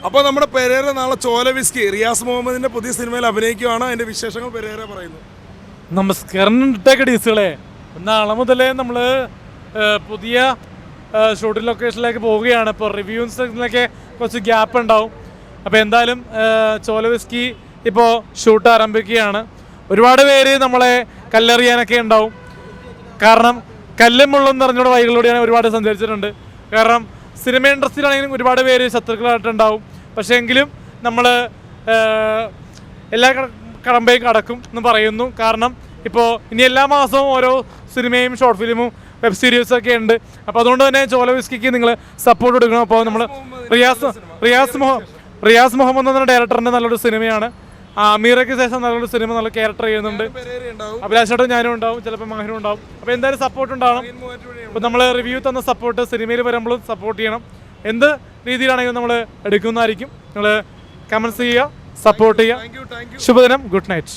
അപ്പോൾ നമ്മുടെ പെരേര നാളെ ചോല വിസ്കി റിയാസ് മുഹമ്മദിന്റെ പുതിയ സിനിമയിൽ അഭിനയിക്കുകയാണ്. അതിന്റെ വിശേഷങ്ങൾ പെരേര പറയുന്നു. നമസ്കാരം ഡീസുകളെ, നാളെ മുതലേ നമ്മൾ പുതിയ ഷൂട്ടിംഗ് ലൊക്കേഷനിലേക്ക് പോവുകയാണ്. ഇപ്പോൾ റിവ്യൂസിലൊക്കെ കുറച്ച് ഗ്യാപ്പ് ഉണ്ടാവും. അപ്പോൾ എന്തായാലും ചോല വിസ്കി ഇപ്പോൾ ഷൂട്ട് ആരംഭിക്കുകയാണ്. ഒരുപാട് പേര് നമ്മളെ കല്ലെറിയാനൊക്കെ ഉണ്ടാവും. കാരണം കല്ലും മുള്ളും നിറഞ്ഞുള്ള വഴികളിലൂടെ ഞാൻ ഒരുപാട് സഞ്ചരിച്ചിട്ടുണ്ട്. കാരണം സിനിമ ഇൻഡസ്ട്രിയിലാണെങ്കിലും ഒരുപാട് പേര് ശത്രുക്കളായിട്ടുണ്ടാവും. പക്ഷേ എങ്കിലും നമ്മൾ എല്ലാ കടമ്പയും കടക്കും എന്ന് പറയുന്നു. കാരണം ഇപ്പോൾ ഇനി എല്ലാ മാസവും ഓരോ സിനിമയും ഷോർട്ട് ഫിലിമും വെബ് സീരീസൊക്കെ ഉണ്ട്. അപ്പോൾ അതുകൊണ്ട് തന്നെ ചോല വിസ്കിക്ക് നിങ്ങൾ സപ്പോർട്ട് കൊടുക്കണം. അപ്പോൾ നമ്മൾ റിയാസ് മുഹമ്മദ് എന്ന ഡയറക്ടറിൻ്റെ നല്ലൊരു സിനിമയാണ്. അമീറയ്ക്ക് ശേഷം നല്ലൊരു സിനിമ നല്ല ക്യാരക്ടർ ചെയ്യുന്നുണ്ട്. അഭിലാഷേട്ടും ഞാനും ഉണ്ടാവും, ചിലപ്പോൾ മഹനും ഉണ്ടാവും. അപ്പോൾ എന്തായാലും സപ്പോർട്ട് ഉണ്ടാവണം. അപ്പോൾ നമ്മൾ റിവ്യൂ തന്ന സപ്പോർട്ട് സിനിമയിൽ വരുമ്പോഴും സപ്പോർട്ട് ചെയ്യണം. എന്ത് രീതിയിലാണെങ്കിലും നമ്മൾ എടുക്കുന്നതായിരിക്കും. നിങ്ങൾ കമൻറ്റ്സ് ചെയ്യുക, സപ്പോർട്ട് ചെയ്യുക. ശുഭദിനം, ഗുഡ് നൈറ്റ്.